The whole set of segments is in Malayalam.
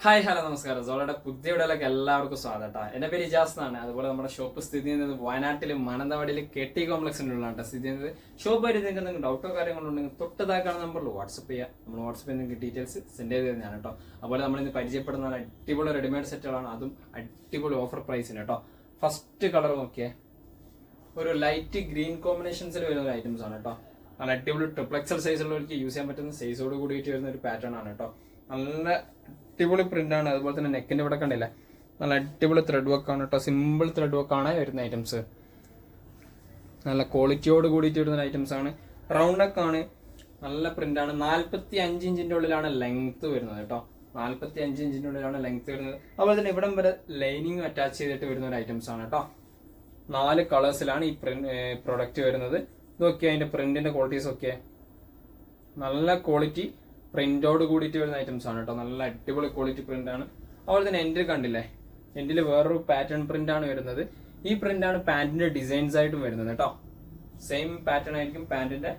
ഹായ് ഹലോ നമസ്കാരം. സോളയുടെ പുതിയ വീഡിയോയിലേക്ക് എല്ലാവർക്കും സ്വാഗതം കേട്ടോ. എൻ്റെ പേര് ഇജാസ് എന്നാണ്. അതുപോലെ നമ്മുടെ ഷോപ്പ് സ്ഥിതി ചെയ്യുന്നത് വയനാട്ടിൽ മാനന്തവാടിയിൽ കെട്ടി കോംപ്ലക്സിനുള്ളതാണ് സ്ഥിതി ചെയ്യുന്നത്. ഷോപ്പ് ആയിട്ട് നിങ്ങൾക്ക് എന്തെങ്കിലും ഡൗട്ടോ കാര്യങ്ങളുണ്ടെങ്കിൽ തൊട്ടതാക്കാണ് നമ്പറിൽ വാട്സപ്പ് ചെയ്യുക. നമ്മൾ വാട്സപ്പ് ചെയ്യുന്ന നിങ്ങൾക്ക് ഡീറ്റെയിൽസ് സെൻഡ് ചെയ്ത് തന്നെയാണ് കേട്ടോ. അതുപോലെ നമ്മളിന്ന് പരിചയപ്പെടുന്ന അടിപൊളി റെഡിമെയ്ഡ് സെറ്റുകളാണ്, അതും അടിപൊളി ഓഫർ പ്രൈസിന് കേട്ടോ. ഫസ്റ്റ് കളർ നോക്കിയേ, ഒരു ലൈറ്റ് ഗ്രീൻ കോമ്പിനേഷൻസിൽ വരുന്ന ഐറ്റംസ് ആണ് കേട്ടോ. നല്ല അടിപൊളി ട്രിപ്ലക്സൽ സൈസുള്ളവർക്ക് യൂസ് ചെയ്യാൻ പറ്റുന്ന സൈസോട് കൂടിയിട്ട് വരുന്ന ഒരു പാറ്റേൺ ആണ് കേട്ടോ. നല്ല അടിപൊളി പ്രിന്റ് ആണ്. അതുപോലെ തന്നെ നെക്കിന്റെ ഇവിടെ കണ്ടില്ല, നല്ല അടിപൊളി ത്രെഡ് വർക്ക് ആണ് കേട്ടോ. സിമ്പിൾ ത്രെഡ് വർക്ക് ആണ് വരുന്ന ഐറ്റംസ്. നല്ല ക്വാളിറ്റിയോട് കൂടിയിട്ട് വരുന്ന ഐറ്റംസ് ആണ്. റൗണ്ട് നെക്ക് ആണ്, നല്ല പ്രിന്റ് ആണ്. 45 ഇഞ്ചിന്റെ ഉള്ളിലാണ് ലെങ്ത് വരുന്നത് കേട്ടോ. 45 ഇഞ്ചിന്റെ ഉള്ളിലാണ് ലെങ്ത് വരുന്നത്. അതുപോലെ തന്നെ ഇവിടം വരെ ലൈനിങ് അറ്റാച്ച് ചെയ്തിട്ട് വരുന്ന ഒരു ഐറ്റംസ് ആണ് കേട്ടോ. 4 കളേഴ്സിലാണ് ഈ പ്രൊഡക്റ്റ് വരുന്നത്. ഇതൊക്കെ അതിന്റെ പ്രിന്റിന്റെ ക്വാളിറ്റീസ് ഒക്കെ നല്ല ക്വാളിറ്റി പ്രിന്റോട് കൂടിയിട്ട് വരുന്ന ഐറ്റംസ് ആണ് കേട്ടോ. നല്ല അടിപൊളി ക്വാളിറ്റി പ്രിന്റ് ആണ്. അതുപോലെ തന്നെ എൻഡിൽ കണ്ടില്ലേ, എൻഡിൽ വേറൊരു പാറ്റേൺ പ്രിന്റ് ആണ് വരുന്നത്. ഈ പ്രിന്റ് ആണ് പാന്റിന്റെ ഡിസൈൻസ് ആയിട്ടും വരുന്നത് കേട്ടോ. സെയിം പാറ്റേൺ ആയിരിക്കും പാന്റിന്റെ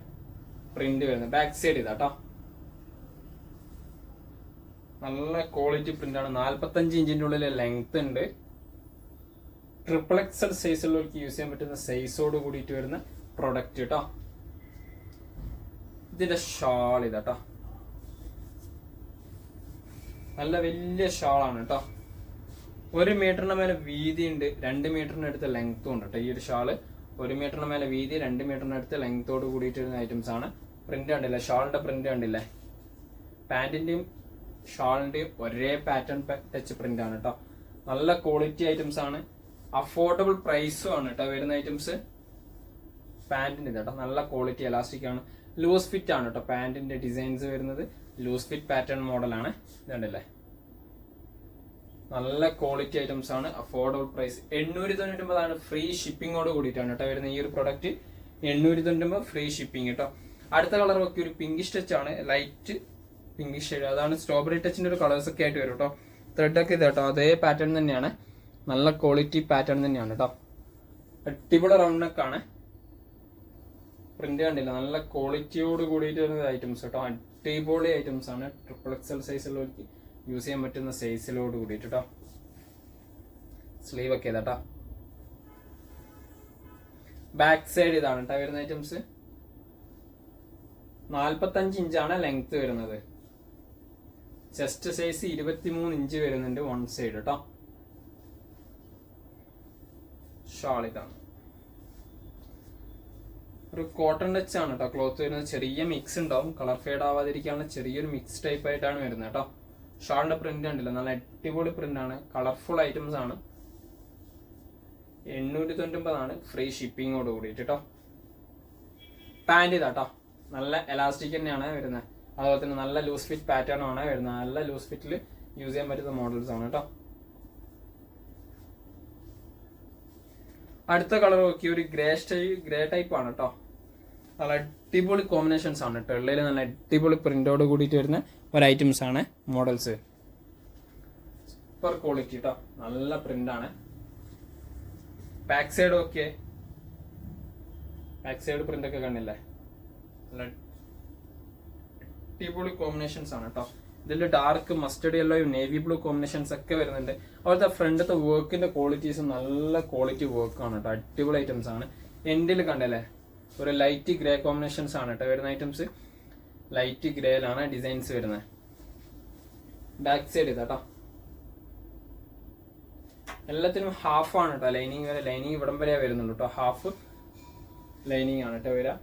പ്രിന്റ് വരുന്നത്. ബാക്ക് സൈഡ് ഇതാട്ടോ, നല്ല ക്വാളിറ്റി പ്രിന്റ് ആണ്. 45 ഇഞ്ചിന്റെ ഉള്ളിൽ ലെങ്ത് ഉണ്ട്. ട്രിപ്പിൾ എക്സൽ സൈസുള്ളവർക്ക് യൂസ് ചെയ്യാൻ പറ്റുന്ന സൈസോട് കൂടിയിട്ട് വരുന്ന പ്രൊഡക്റ്റ് കേട്ടോ. ഇതിന്റെ ഷാൾ ഇതാട്ടോ, നല്ല വലിയ ഷാളാണ് കേട്ടോ. 1 മീറ്ററിന് മേലെ വീതി ഉണ്ട്, 2 മീറ്ററിന് അടുത്ത് ലെങ്ത്തും ഉണ്ട് കേട്ടോ. ഈ ഒരു ഷാള് 1 മീറ്ററിന് മേലെ വീതി, 2 മീറ്ററിന് അടുത്ത് ലെങ്ത്തോട് കൂടിയിട്ട് വരുന്ന ഐറ്റംസ് ആണ്. പ്രിന്റ് കണ്ടില്ലേ, ഷാളിന്റെ പ്രിന്റ് കണ്ടില്ലേ. പാന്റിന്റെയും ഷാളിന്റെയും ഒരേ പാറ്റേൺ ടച്ച് പ്രിന്റ് ആണ് കേട്ടോ. നല്ല ക്വാളിറ്റി ഐറ്റംസ് ആണ്, അഫോർഡബിൾ പ്രൈസും ആണ് കേട്ടോ വരുന്ന ഐറ്റംസ്. പാന്റിന്റെ കേട്ടോ നല്ല ക്വാളിറ്റി എലാസ്റ്റിക് ആണ്. ലൂസ് ഫിറ്റ് ആണ് കേട്ടോ പാന്റിന്റെ ഡിസൈൻസ് വരുന്നത്. ലൂസ് ഫിറ്റ് പാറ്റേൺ മോഡലാണ്. ഇതുണ്ടല്ലേ, നല്ല ക്വാളിറ്റി ഐറ്റംസ് ആണ്. അഫോർഡബിൾ പ്രൈസ് 899 ഫ്രീ ഷിപ്പിംഗോട് കൂടിയിട്ടാണ് കേട്ടോ വരുന്നത്. ഈ ഒരു പ്രൊഡക്റ്റ് 899 ഫ്രീ ഷിപ്പിംഗ് കേട്ടോ. അടുത്ത കളർ ഒക്കെ ഒരു പിങ്കിഷ് ടച്ച് ആണ്, ലൈറ്റ് പിങ്കിഷ് ഷെയ്ഡ്. അതാണ് സ്ട്രോബെറി ടച്ചിന്റെ ഒരു കളേഴ്സ് ഒക്കെ ആയിട്ട് വരും കേട്ടോ. ത്രെഡ് ഒക്കെ ഇത് കേട്ടോ അതേ പാറ്റേൺ തന്നെയാണ്, നല്ല ക്വാളിറ്റി പാറ്റേൺ തന്നെയാണ് കേട്ടോ. അടിപൊളി റൗണ്ട് നെക്ക് ആണ്. പ്രിന്റ് കണ്ടില്ല, നല്ല ക്വാളിറ്റിയോട് കൂടിയിട്ട് വരുന്ന ഐറ്റംസ് കേട്ടോ. അടിപൊളി ഐറ്റംസ് ആണ്. ട്രിപ്പിൾ എക്സൽ സൈസിലേക്ക് യൂസ് ചെയ്യാൻ പറ്റുന്ന സൈസിലോട് കൂടിയിട്ട് കേട്ടോ. സ്ലീവ് ഒക്കെ ഇതാട്ടോ. ബാക്ക് സൈഡ് ഇതാണ് കേട്ടോ വരുന്ന ഐറ്റംസ്. 45 ഇഞ്ചാണ് ലെങ്ത് വരുന്നത്. ചെസ്റ്റ് സൈസ് 23 ഇഞ്ച് വരുന്നുണ്ട് വൺ സൈഡ് കേട്ടോ. ഷാൾ ഇതാണ്, ഒരു കോട്ടൺ ടച്ച് ആണ് കേട്ടോ ക്ലോത്ത് വരുന്നത്. ചെറിയ മിക്സ് ഉണ്ടാവും, കളർ ഫെയ്ഡ് ആവാതിരിക്കാനുള്ള ചെറിയൊരു മിക്സ് ടൈപ്പ് ആയിട്ടാണ് വരുന്നത് കേട്ടോ. ഷാളിന്റെ പ്രിന്റ് കണ്ടില്ല, നല്ല അടിപൊളി പ്രിന്റ് ആണ്. കളർഫുൾ ഐറ്റംസ് ആണ്. 899 ഫ്രീ ഷിപ്പിങ്ങോട് കൂടിയിട്ട് കേട്ടോ. പാന്റ് ഇതാട്ടോ, നല്ല എലാസ്റ്റിക് തന്നെയാണ് വരുന്നത്. അതുപോലെ തന്നെ നല്ല ലൂസ് ഫിറ്റ് പാറ്റേൺ ആണ് വരുന്നത്. നല്ല ലൂസ് ഫിറ്റിൽ യൂസ് ചെയ്യാൻ പറ്റുന്ന മോഡൽസ് ആണ് കേട്ടോ. അടുത്ത കളർ നോക്കി, ഒരു ഗ്രേ ടൈപ്പ് ആണ് കേട്ടോ. നല്ല അടിപൊളി കോമ്പിനേഷൻസ് ആണ് കേട്ടോ. ഉള്ളിൽ നല്ല അടിപൊളി പ്രിന്റോട് കൂടിയിട്ട് വരുന്ന ഒരു ഐറ്റംസ് ആണ് മോഡൽസ്. സൂപ്പർ ക്വാളിറ്റി കേട്ടോ, നല്ല പ്രിന്റ് ആണ്. Back side okay, back side print ഒക്കെ കണ്ടില്ലേ, നല്ല അടിപൊളി കോമ്പിനേഷൻസ് ആണ് കേട്ടോ. ഇതിൽ dark mustard yellow, navy blue combinations ഒക്കെ വരുന്നുണ്ട്. അവിടുത്തെ ഫ്രണ്ടത്തെ വർക്കിന്റെ ക്വാളിറ്റീസ് നല്ല ക്വാളിറ്റി വർക്ക് ആണ് കേട്ടോ. അടിപൊളി ഐറ്റംസ് ആണ്. എൻഡിൽ കണ്ടല്ലേ, ഒരു ലൈറ്റ് ഗ്രേ കോമ്പിനേഷൻസ് ആണ് കേട്ടോ വരുന്ന ഐറ്റംസ്. ലൈറ്റ് ഗ്രേയിലാണ് ഡിസൈൻസ് വരുന്നത്. ബാക്ക് സൈഡ് ഇതാട്ടോ, എല്ലാത്തിനും ഹാഫ് ആണ് കേട്ടോ. ലൈനിങ് വരെ, ലൈനിങ് ഇവിടം വരെ വരുന്നുള്ളൂ കേട്ടോ. ഹാഫ് ലൈനിങ് ആണ് കേട്ടോ വരിക.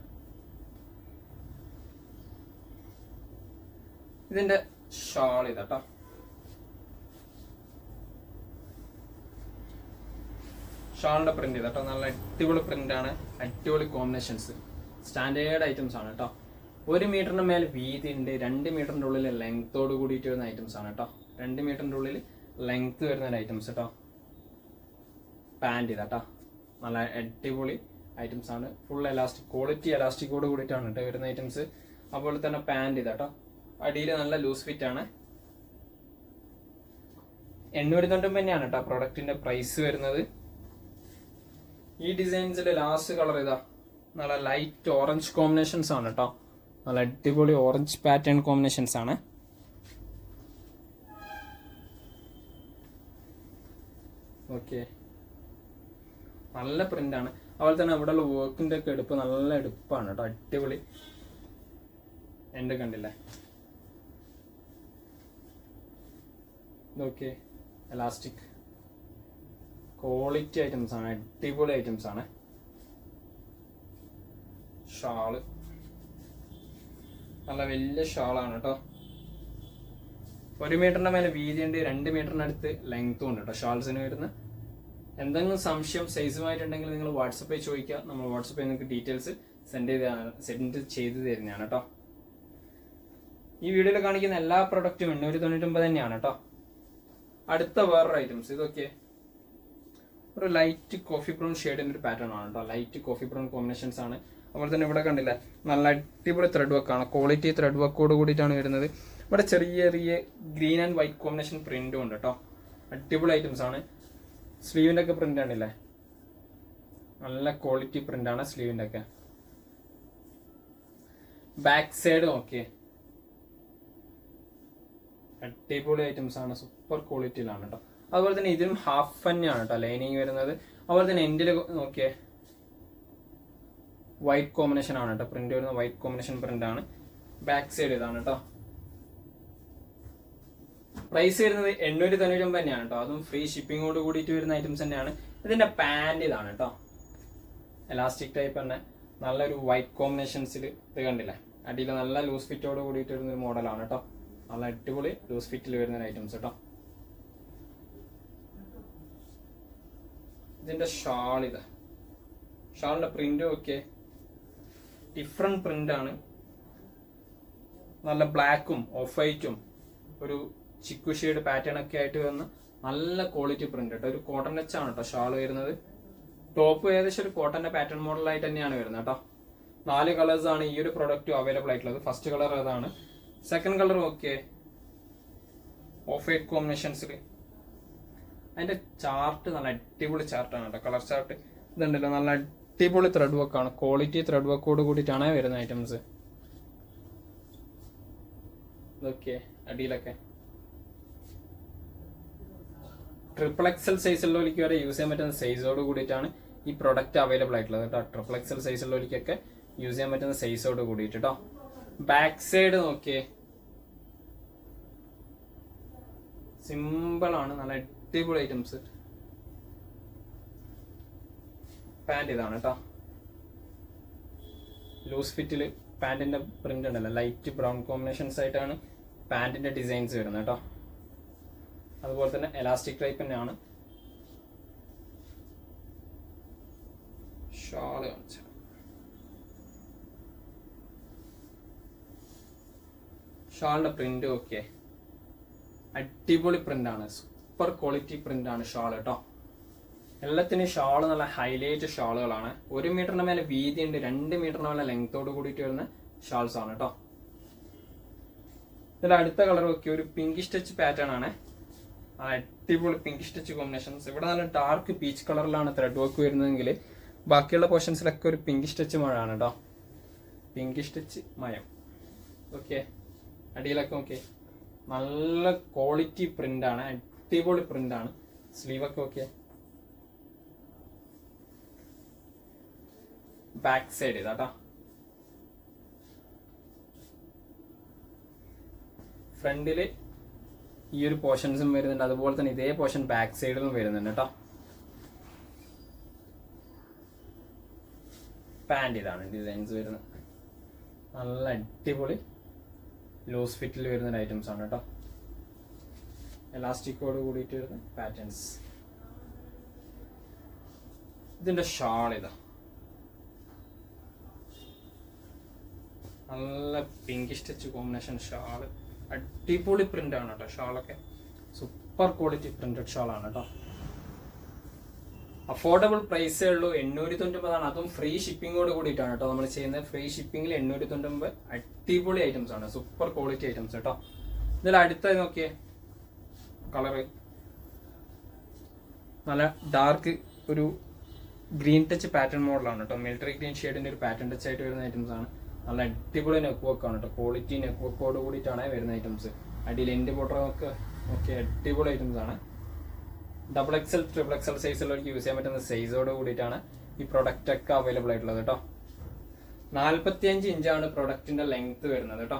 ഇതിന്റെ ഷാൾ ഇതാട്ടോ, ഷാളിന്റെ പ്രിന്റ് ഇതാട്ടോ. നല്ല അടിപൊളി പ്രിന്റ് ആണ്, അടിപൊളി കോമ്പിനേഷൻസ്, സ്റ്റാൻഡേർഡ് ഐറ്റംസ് ആണ് കേട്ടോ. 1 മീറ്ററിന് മേൽ വീതി ഉണ്ട്, 2 മീറ്ററിന്റെ ഉള്ളിൽ ലെങ്ത്തോട് കൂടിയിട്ട് വരുന്ന ഐറ്റംസ് ആണ് കേട്ടോ. 2 മീറ്ററിന്റെ ഉള്ളിൽ ലെങ്ത് വരുന്ന ഐറ്റംസ് കേട്ടോ. പാന്റ് ഇതാട്ടോ, നല്ല അടിപൊളി ഐറ്റംസ് ആണ്. ഫുൾ എലാസ്റ്റിക്, ക്വാളിറ്റി എലാസ്റ്റിക്കോട് കൂടിയിട്ടാണ് കേട്ടോ വരുന്ന ഐറ്റംസ്. അതുപോലെ തന്നെ പാന്റ് ഇതാട്ടോ, അടിയിൽ നല്ല ലൂസ് ഫിറ്റ് ആണ്. 899 തന്നെയാണ് കേട്ടോ പ്രൊഡക്റ്റിന്റെ പ്രൈസ് വരുന്നത്. ഈ ഡിസൈൻസിലെ ലാസ്റ്റ് കളർ ഇതാ, നല്ല ലൈറ്റ് ഓറഞ്ച് കോമ്പിനേഷൻസ് ആണ് കേട്ടോ. നല്ല അടിപൊളി ഓറഞ്ച് പാറ്റേൺ കോമ്പിനേഷൻസ് ആണ്. ഓക്കെ, നല്ല പ്രിന്റാണ്. അതുപോലെ തന്നെ അവിടെയുള്ള വർക്കിന്റെ ഒക്കെ എടുപ്പ് നല്ല എടുപ്പാണ് കേട്ടോ, അടിപൊളി. എൻ്റെ കണ്ടില്ലേ, ഇതൊക്കെ എലാസ്റ്റിക് ക്വാളിറ്റി ഐറ്റംസ് ആണ്, അടിപൊളി ഐറ്റംസ് ആണ്. ഷാള് നല്ല വലിയ ഷാളാണ് കേട്ടോ. 1 മീറ്ററിന്റെ മേലെ വീതിയുണ്ട്, 2 മീറ്ററിനടുത്ത് ലെങ്ത്തും ഉണ്ട് കേട്ടോ ഷാൾസിന് വരുന്ന. എന്തെങ്കിലും സംശയം സൈസുമായിട്ടുണ്ടെങ്കിൽ നിങ്ങൾ വാട്സപ്പിൽ ചോദിക്കുക, നമ്മൾ വാട്സപ്പിൽ നിങ്ങൾക്ക് ഡീറ്റെയിൽസ് സെൻഡ് ചെയ്ത് തരുന്നതാണ് കേട്ടോ. ഈ വീഡിയോയിൽ കാണിക്കുന്ന എല്ലാ പ്രൊഡക്റ്റും 899 തന്നെയാണ് കേട്ടോ. അടുത്ത വേറൊരു ഐറ്റംസ്, ഇതൊക്കെ ഒരു ലൈറ്റ് കോഫി ബ്രൗൺ ഷെയ്ഡിന്റെ ഒരു പാറ്റേൺ ആണ് കേട്ടോ. ലൈറ്റ് കോഫി ബ്രൗൺ കോമ്പിനേഷൻസ് ആണ്. അതുപോലെ തന്നെ ഇവിടെ കണ്ടില്ല, നല്ല അടിപൊളി ത്രെഡ് വർക്കാണ്, ക്വാളിറ്റി ത്രെഡ് വർക്കോട് കൂടിയിട്ടാണ് വരുന്നത്. ഇവിടെ ചെറിയ ചെറിയ ഗ്രീൻ ആൻഡ് വൈറ്റ് കോമ്പിനേഷൻ പ്രിന്റും ഉണ്ട് കേട്ടോ. അടിപൊളി ഐറ്റംസ് ആണ്. സ്ലീവിന്റെ ഒക്കെ പ്രിന്റ് ആണില്ലേ, നല്ല ക്വാളിറ്റി പ്രിന്റ് ആണ് സ്ലീവിന്റെ ഒക്കെ. ബാക്ക് സൈഡ് ഓക്കെ, അടിപൊളി ഐറ്റംസ് ആണ്, സൂപ്പർ ക്വാളിറ്റിയിലാണ് കേട്ടോ. അതുപോലെ തന്നെ ഇതിലും ഹാഫ് തന്നെയാണ് കേട്ടോ ലൈനിങ് വരുന്നത്. അതുപോലെ തന്നെ എൻഡിൽ നോക്കിയേ, വൈറ്റ് കോമ്പിനേഷൻ ആണ് കേട്ടോ പ്രിന്റ് വരുന്നത്, വൈറ്റ് കോമ്പിനേഷൻ പ്രിന്റ് ആണ്. ബാക്ക് സൈഡ് ഇതാണ് കേട്ടോ. പ്രൈസ് വരുന്നത് 899 തന്നെയാണ് കേട്ടോ, അതും ഫ്രീ ഷിപ്പിങ്ങോട് കൂടിയിട്ട് വരുന്ന ഐറ്റംസ് തന്നെയാണ്. ഇതിന്റെ പാന്റ് ഇതാണ് കേട്ടോ, എലാസ്റ്റിക് ടൈപ്പ് തന്നെ, നല്ലൊരു വൈറ്റ് കോമ്പിനേഷൻസിൽ ഇത് കണ്ടില്ലേ, അടിയിൽ നല്ല ലൂസ് ഫിറ്റോട് കൂടിയിട്ട് വരുന്ന ഒരു മോഡലാണ് കേട്ടോ. നല്ല അടിപൊളി ലൂസ് ഫിറ്റിൽ വരുന്ന ഐറ്റംസ് കേട്ടോ. ഇതിന്റെ ഷാൾ ഇത്, ഷാളിന്റെ പ്രിന്റും ഒക്കെ ഡിഫറെന്റ് പ്രിന്റ് ആണ്. നല്ല ബ്ലാക്കും ഓഫ് വൈറ്റും ഒരു ചിക്കു ഷെയ്ഡ് പാറ്റേൺ ഒക്കെ ആയിട്ട് വരുന്ന നല്ല ക്വാളിറ്റി പ്രിന്റ് കേട്ടോ. ഒരു കോട്ടൺ ടച്ച് ആണ് കേട്ടോ ഷാൾ വരുന്നത്. ടോപ്പ് ഏകദേശം ഒരു കോട്ടന്റെ പാറ്റേൺ മോഡലായിട്ട് തന്നെയാണ് വരുന്നത് കേട്ടോ. 4 കളേഴ്സ് ആണ് ഈ ഒരു പ്രൊഡക്റ്റ് അവൈലബിൾ ആയിട്ടുള്ളത്. ഫസ്റ്റ് കളർ അതാണ്, second colour okay off white കോമ്പിനേഷൻസിൽ. അതിന്റെ ചാർട്ട് നല്ല അടിപൊളി ചാർട്ടാണ് കേട്ടോ, കളർ ചാർട്ട്. ഇതുണ്ടല്ലോ, നല്ല അടിപൊളി ത്രെഡ് വർക്കാണ്, ക്വാളിറ്റി ത്രെഡ് വർക്കോട് കൂടിയിട്ടാണ് വരുന്ന ഐറ്റംസ്. ഇതൊക്കെ അടിയിലൊക്കെ XXL സൈസുള്ളവർക്ക് വരെ യൂസ് ചെയ്യാൻ പറ്റുന്ന സൈസോട് കൂടിയിട്ടാണ് ഈ പ്രൊഡക്റ്റ് അവൈലബിൾ ആയിട്ടുള്ളത് കേട്ടോ. XXL സൈസുള്ളവർക്കൊക്കെ യൂസ് ചെയ്യാൻ പറ്റുന്ന സൈസോട് കൂടിയിട്ട് കേട്ടോ. ബാക്ക് സൈഡ് നോക്കിയേ, സിമ്പിൾ ആണ്, നല്ല അടിപൊളി ഐറ്റംസ്. പാന്റ് ഇതാണ് കേട്ടോ, ലൂസ് ഫിറ്റില് പാന്റിന്റെ പ്രിന്റ് ഉണ്ടല്ലോ, ലൈറ്റ് ബ്രൗൺ കോമ്പിനേഷൻസ് ആയിട്ടാണ് പാന്റിന്റെ ഡിസൈൻസ് വരുന്നത് കേട്ടോ. അതുപോലെ തന്നെ എലാസ്റ്റിക് ടൈപ്പ് തന്നെയാണ്. ഷാള് കാണിച്ച ഷാളിന്റെ പ്രിന്റ് ഓക്കെ, അടിപൊളി പ്രിന്റ് ആണ്, സൂപ്പർ ക്വാളിറ്റി പ്രിന്റ് ആണ് ഷാൾ കേട്ടോ. എല്ലാത്തിനും ഷാള് നല്ല ഹൈലൈറ്റ് ഷാളുകളാണ്. 1 മീറ്ററിന് മേലെ വീതി ഉണ്ട്, 2 മീറ്ററിന് മേലെ ലെങ്തോട് കൂടിയിട്ട് വരുന്ന ഷാൾസ് ആണ് കേട്ടോ. ഇതിൽ അടുത്ത കളർ ഒക്കെ ഒരു പിങ്കിഷ് ടച്ച് പാറ്റേൺ ആണ്, അടിപൊളി പിങ്കിഷ് ടച്ച് കോമ്പിനേഷൻസ്. ഇവിടെ നല്ല ഡാർക്ക് പീച്ച് കളറിലാണ് ത്രെഡ് വർക്ക് വരുന്നതെങ്കിൽ ബാക്കിയുള്ള പോർഷൻസിലൊക്കെ ഒരു പിങ്കിഷ് ടച്ച് മഴയാണ് കേട്ടോ, പിങ്കിഷ് ടച്ച് മയം. ഓക്കെ, അടിയിലൊക്കെ ഓക്കെ, നല്ല ക്വാളിറ്റി പ്രിന്റ് ആണ്, അടിപൊളി പ്രിന്റ് ആണ്. സ്ലീവൊക്കെ ഓക്കെ. ബാക്ക് സൈഡ് ഇതാട്ടോ, ഫ്രണ്ടില് ഈ ഒരു പോർഷൻസും വരുന്നുണ്ട്, അതുപോലെ തന്നെ ഇതേ പോർഷൻ ബാക്ക് സൈഡിലും വരുന്നുണ്ട് കേട്ടോ. പാന്റ് ഇതാണ് ഡിസൈൻസ് വരുന്നത്, നല്ല അടിപൊളി ലൂസ് ഫിറ്റിൽ വരുന്ന ഐറ്റംസ് ആണ് കേട്ടോ. എലാസ്റ്റിക്കോട് കൂടിയിട്ട് വരുന്ന പാറ്റേൺസ്. ഇതിന്റെ ഷാൾ ഇതാ, നല്ല പിങ്കിഷ് ടച്ച് കോമ്പിനേഷൻ ഷാള്, അടിപൊളി പ്രിന്റ് ആണ് കേട്ടോ. ഷാളൊക്കെ സൂപ്പർ ക്വാളിറ്റി പ്രിന്റഡ് ഷാളാണ് കേട്ടോ. അഫോർഡബിൾ പ്രൈസേ ഉള്ളൂ, 899 ആണ്, അതും ഫ്രീ ഷിപ്പിങ്ങോട് കൂടിയിട്ടാണ് കേട്ടോ നമ്മൾ ചെയ്യുന്നത്. ഫ്രീ ഷിപ്പിംഗിൽ 899 അടിപൊളി ഐറ്റംസ് ആണ്, സൂപ്പർ ക്വാളിറ്റി ഐറ്റംസ് കേട്ടോ. ഇതിൽ അടുത്തത് നോക്കിയേ, കളറ് നല്ല ഡാർക്ക് ഒരു ഗ്രീൻ ടച്ച് പാറ്റേൺ മോഡലാണ് കേട്ടോ. മിലിറ്ററി ഗ്രീൻ ഷെയ്ഡിന്റെ ഒരു പാറ്റേൺ ടച്ച് ആയിട്ട് വരുന്ന ഐറ്റംസ് ആണ്. നല്ല അടിപൊളി നെക്ക് വർക്ക് ആണ് കേട്ടോ, ക്വാളിറ്റി നെക്ക് വർക്കോട് കൂടിയിട്ടാണ് വരുന്ന ഐറ്റംസ്. അടിയിൽ എൻഡ് ബോട്ടർ ഒക്കെ ഓക്കെ, അടിപൊളി ഐറ്റംസ് ആണ്. XXL XXL സൈസുള്ളവർക്ക് യൂസ് ചെയ്യാൻ പറ്റുന്ന സൈസോട് കൂടിയിട്ടാണ് ഈ പ്രൊഡക്റ്റ് ഒക്കെ അവൈലബിൾ ആയിട്ടുള്ളത് കേട്ടോ. 45 ഇഞ്ചാണ് പ്രൊഡക്റ്റിന്റെ ലെങ്ത് വരുന്നത് കേട്ടോ.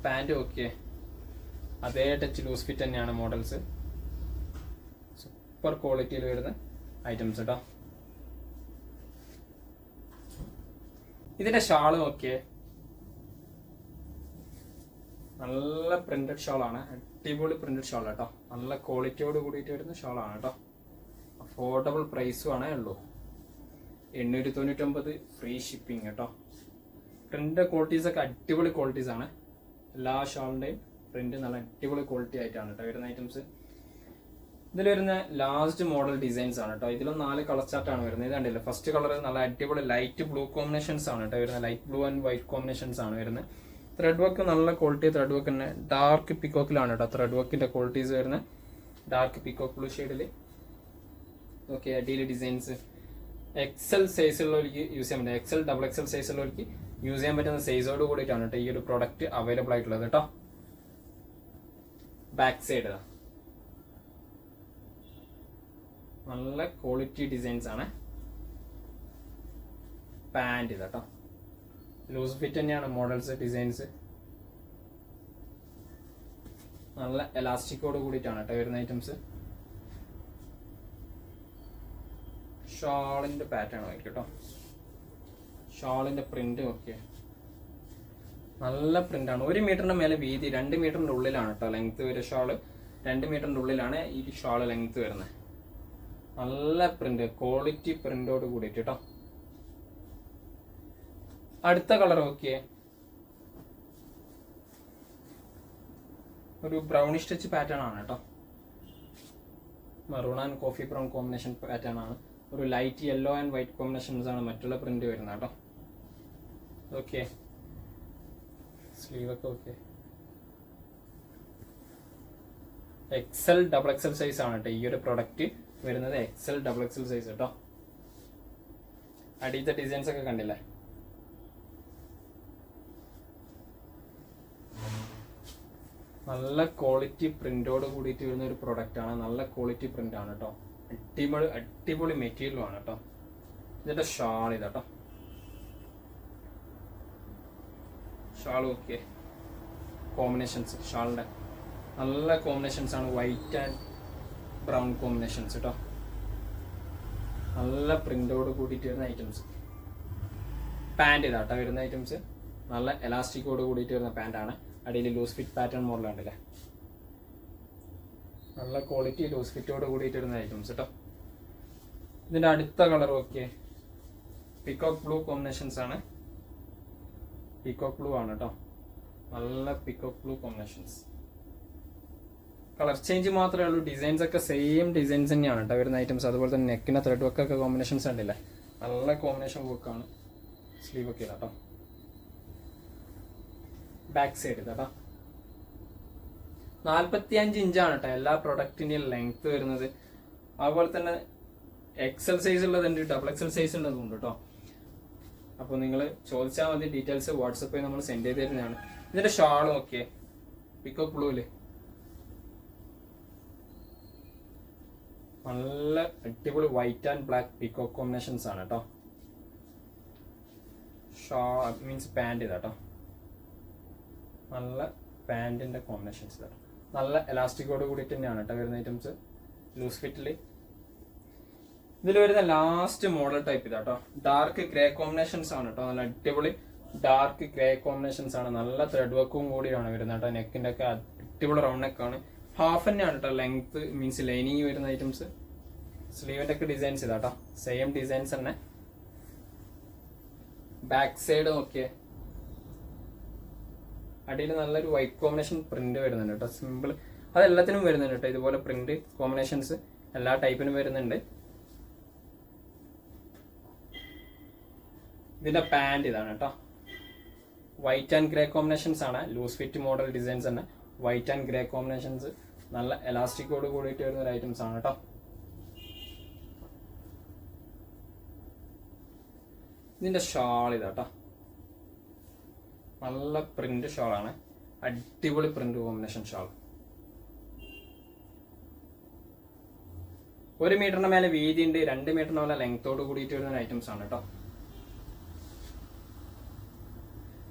പാൻറ് ഓക്കെ, അതേ ടച്ച് ലൂസ് ഫിറ്റ് തന്നെയാണ് മോഡൽസ്. സൂപ്പർ ക്വാളിറ്റിയിൽ വരുന്ന ഐറ്റംസ് കേട്ടോ. ഇതിന്റെ ഷാള് നോക്കിയേ, നല്ല പ്രിന്റഡ് ഷാളാണ്, അടിപൊളി പ്രിന്റഡ് ഷാൾ കേട്ടോ. നല്ല ക്വാളിറ്റിയോട് കൂടിയിട്ട് വരുന്ന ഷാളാണ് കേട്ടോ. അഫോർഡബിൾ പ്രൈസും ആണേ ഉള്ളൂ. 899 ഫ്രീ ഷിപ്പിംഗ് കേട്ടോ. പ്രിന്റ് ക്വാളിറ്റീസ് ഒക്കെ അടിപൊളി ക്വാളിറ്റീസ് ആണ്. എല്ലാ ഷാളിന്റെയും പ്രിന്റ് നല്ല അടിപൊളി ക്വാളിറ്റി ആയിട്ടാണ് കേട്ടോ വരുന്ന ഐറ്റംസ്. ഇതിൽ വരുന്ന ലാസ്റ്റ് മോഡൽ ഡിസൈൻസ് ആണ് കേട്ടോ. ഇതിലും 4 കളർ ചാർട്ടാണ് വരുന്നത്. ഇത് കണ്ടില്ല, ഫസ്റ്റ് കളർ നല്ല അടിപൊളി ലൈറ്റ് ബ്ലൂ കോമ്പിനേഷൻസ് ആണ് കേട്ടോ വരുന്നത്. Light blue and white combinations ആണ് വരുന്നത്. ത്രെഡ് വർക്ക് നല്ല ക്വാളിറ്റി ത്രെഡ് വർക്ക് തന്നെ. ഡാർക്ക് പിക്കോക്കിലാണ് കേട്ടോ ത്രെഡ് വർക്കിന്റെ ക്വാളിറ്റീസ് വരുന്നത്. ഡാർക്ക് പിക്കോക്ക് ബ്ലൂ ഷെയ്ഡിൽ. ഓക്കെ, അടിയിൽ ഡിസൈൻസ്. XL സൈസുള്ളവർക്ക് യൂസ് ചെയ്യാൻ പറ്റും. XL XXL സൈസുള്ളവർക്ക് യൂസ് ചെയ്യാൻ പറ്റുന്ന സൈസോട് കൂടിയിട്ടാണ് കേട്ടോ ഈ ഒരു പ്രൊഡക്റ്റ് അവൈലബിൾ ആയിട്ടുള്ളത് കേട്ടോ. ബാക്ക് സൈഡ് നല്ല ക്വാളിറ്റി ഡിസൈൻസ് ആണ്. പാൻറ് ഇതാട്ടോ, ലൂസ് ഫിറ്റ് തന്നെയാണ് മോഡൽസ് ഡിസൈൻസ്. നല്ല എലാസ്റ്റിക്കോട് കൂടിയിട്ടാണ് കേട്ടോ വരുന്ന ഐറ്റംസ്. ഷാളിന്റെ പാറ്റേൺ ആയിരിക്കും കേട്ടോ. ഷാളിന്റെ പ്രിന്റ് ഓക്കെ, നല്ല പ്രിന്റാണ്. 1 മീറ്ററിന്റെ മേലെ വീതി, 2 മീറ്ററിന്റെ ഉള്ളിലാണ് കേട്ടോ ലെങ്ത് വരെ. ഷാള് 2 മീറ്ററിന്റെ ഉള്ളിലാണ് ഈ ഷാള് ലെങ്ത് വരുന്നത്. നല്ല പ്രിന്റ്, ക്വാളിറ്റി പ്രിന്റോട് കൂടിയിട്ട് കേട്ടോ. അടുത്ത കളർ ഓക്കെ, ഒരു ബ്രൗണിഷ് ടച്ച് പാറ്റേൺ ആണ് കേട്ടോ. Maroon and coffee brown combination pattern ആണ്. ഒരു light yellow and white combinations ആണ് മറ്റുള്ള പ്രിന്റ് വരുന്നത് കേട്ടോ. ഓക്കെ, സ്ലീവ് ഒക്കെ ഓക്കെ. XL XXL സൈസ് ആണ് കേട്ടോ ഈ ഒരു പ്രൊഡക്റ്റ് വരുന്നത്. XL XXL സൈസ് കേട്ടോ. അടിയത്തെ ഡിസൈൻസ് ഒക്കെ കണ്ടില്ലേ, നല്ല ക്വാളിറ്റി പ്രിന്റോട് കൂടിയിട്ട് വരുന്ന ഒരു പ്രൊഡക്റ്റ് ആണ്. നല്ല ക്വാളിറ്റി പ്രിന്റ് ആണ് കേട്ടോ. അടിപൊളി മെറ്റീരിയലും ആണ് കേട്ടോ. ഇതിന്റെ ഷാൾ ഇതാട്ടോ. ഷാൾ ഓക്കെ, കോമ്പിനേഷൻസ് ഷാളിന്റെ നല്ല കോമ്പിനേഷൻസ് ആണ്. വൈറ്റ് ആൻഡ് ബ്രൗൺ കോമ്പിനേഷൻസ് കേട്ടോ. നല്ല പ്രിന്റോട് കൂടിയിട്ട് വരുന്ന ഐറ്റംസ്. പാൻറ് ഇതാട്ടോ വരുന്ന ഐറ്റംസ്. നല്ല എലാസ്റ്റിക്കോട് കൂടിയിട്ട് വരുന്ന പാൻറ്റാണ്. അടിയിൽ ലൂസ് ഫിറ്റ് പാറ്റേൺ മോഡലുണ്ടല്ലേ. നല്ല ക്വാളിറ്റി ലൂസ് ഫിറ്റോട് കൂടിയിട്ട് വരുന്ന ഐറ്റംസ് കേട്ടോ. ഇതിന്റെ അടുത്ത colour okay, peacock blue combinations ആണ്. പിക്കോക്ക് ബ്ലൂ ആണ് കേട്ടോ. നല്ല peacock blue combinations. Colour change മാത്രമേ ഉള്ളൂ. ഡിസൈൻസ് ഒക്കെ സെയിം ഡിസൈൻസ് തന്നെയാണ് കേട്ടോ വരുന്ന ഐറ്റംസ്. അതുപോലെ തന്നെ നെക്കിന്റെ ത്രെഡ് വർക്ക് ഒക്കെ കോമ്പിനേഷൻസ് ഉണ്ടല്ലേ, നല്ല കോമ്പിനേഷൻ വർക്കാണ്. സ്ലീവ് ഒക്കെ ഇതാട്ടോ. ബാക്ക് സൈഡ് ഇതാട്ടോ. 45 ഇഞ്ചാണ് കേട്ടോ എല്ലാ പ്രൊഡക്റ്റിന്റെയും ലെങ്ത് വരുന്നത്. അതുപോലെ തന്നെ XL സൈസ് ഉള്ളതുണ്ട്, XXL സൈസ് ഉള്ളതുണ്ട് കേട്ടോ. അപ്പോൾ നിങ്ങൾ ചോദിച്ചാൽ മതി, ഡീറ്റെയിൽസ് വാട്സപ്പിൽ നമ്മൾ സെൻഡ് ചെയ്ത് തരുന്നതാണ്. ഇതിന്റെ ഷാൾ ഓക്കെ, പിക്കോക്ക് ബ്ലൂല് നല്ല അടിപൊളി white and black peacock combinations ആണ് കേട്ടോ. ഷാൾ മീൻസ് പാൻറ് ഇതാട്ടോ. നല്ല പാൻറ്റിന്റെ കോമ്പിനേഷൻസ് ഇതാട്ടോ. നല്ല എലാസ്റ്റിക്കോട് കൂടിയിട്ട് തന്നെയാണ് കേട്ടോ വരുന്ന ഐറ്റംസ്. ലൂസ് ഫിറ്റില് ഇതിൽ വരുന്ന ലാസ്റ്റ് മോഡൽ ടൈപ്പ് ഇതാട്ടോ. ഡാർക്ക് ഗ്രേ കോമ്പിനേഷൻസ് ആണ് കേട്ടോ. നല്ല അടിപൊളി ഡാർക്ക് ഗ്രേ കോമ്പിനേഷൻസ് ആണ്. നല്ല ത്രെഡ് വർക്കും കൂടിയാണ് വരുന്നത് കേട്ടോ. നെക്കിന്റെ ഒക്കെ അടിപൊളി റൗണ്ട് നെക്കാണ്. ഹാഫ് തന്നെയാണ് കേട്ടോ ലെങ്ത്, മീൻസ് ലൈനിങ് വരുന്ന ഐറ്റംസ്. സ്ലീവിന്റെ ഒക്കെ ഡിസൈൻസ് ഇതാട്ടോ, സെയിം ഡിസൈൻസ് തന്നെ. ബാക്ക് സൈഡ് നോക്കിയേ, അടിയിൽ നല്ലൊരു വൈറ്റ് കോമ്പിനേഷൻ പ്രിന്റ് വരുന്നുണ്ട് കേട്ടോ. സിമ്പിൾ അതെല്ലാത്തിനും വരുന്നുണ്ട് കേട്ടോ. ഇതുപോലെ പ്രിന്റ് കോമ്പിനേഷൻസ് എല്ലാ ടൈപ്പിനും വരുന്നുണ്ട്. ഇതിന്റെ പാൻറ് ഇതാണ് കേട്ടോ. വൈറ്റ് ആൻഡ് ഗ്രേ കോമ്പിനേഷൻസ് ആണ്. ലൂസ് ഫിറ്റ് മോഡൽ ഡിസൈൻസ് തന്നെ. വൈറ്റ് ആൻഡ് ഗ്രേ കോമ്പിനേഷൻസ് നല്ല എലാസ്റ്റിക്കോട് കൂടിയിട്ട് വരുന്ന ഒരു ഐറ്റംസ് ആണ് കേട്ടോ. ഇതിന്റെ ഷാൾ ഇതാട്ടോ. നല്ല പ്രിന്റ് ഷാളാണ്. അടിപൊളി പ്രിന്റ് കോമ്പിനേഷൻ ഷാൾ. 1 മീറ്ററിന് മേലെ വീതി ഉണ്ട്, 2 മീറ്ററിന് മേലെ ലെങ്തോട് കൂടിയിട്ട് വരുന്ന ഐറ്റംസ് ആണ് കേട്ടോ.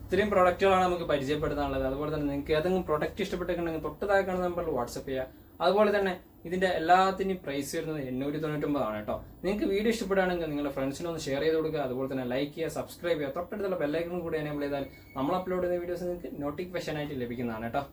ഇത്രയും പ്രൊഡക്റ്റുകളാണ് നമുക്ക് പരിചയപ്പെടുത്താനുള്ളത്. അതുപോലെ തന്നെ നിങ്ങൾക്ക് ഏതെങ്കിലും പ്രൊഡക്റ്റ് ഇഷ്ടപ്പെട്ടിട്ടുണ്ടെങ്കിൽ തൊട്ട് താഴെ കാണുന്ന നമ്പറിൽ വാട്സപ്പ് ചെയ്യുക. അതുപോലെ തന്നെ ഇതിന്റെ എല്ലാത്തിനും പ്രൈസ് വരുന്നത് 899 ആണ് കേട്ടോ. നിങ്ങൾക്ക് വീഡിയോ ഇഷ്ടപ്പെടുകയാണെങ്കിൽ നിങ്ങളുടെ ഫ്രണ്ട്സിനൊന്ന് ഷെയർ ചെയ്ത് കൊടുക്കുക. അതുപോലെ തന്നെ ലൈക്ക് ചെയ്യുക, സബ്സ്ക്രൈബ് ചെയ്യുക, തൊട്ടടുത്തുള്ള ബെല്ലൈക്കൺ കൂടി എനേബിൾ ചെയ്താൽ നമ്മൾ അപ്ലോഡ് ചെയ്യുന്ന വീഡിയോസ് നിങ്ങൾക്ക് നോട്ടിഫിക്കേഷൻ ആയിട്ട് ലഭിക്കുന്നതാണ് കേട്ടോ.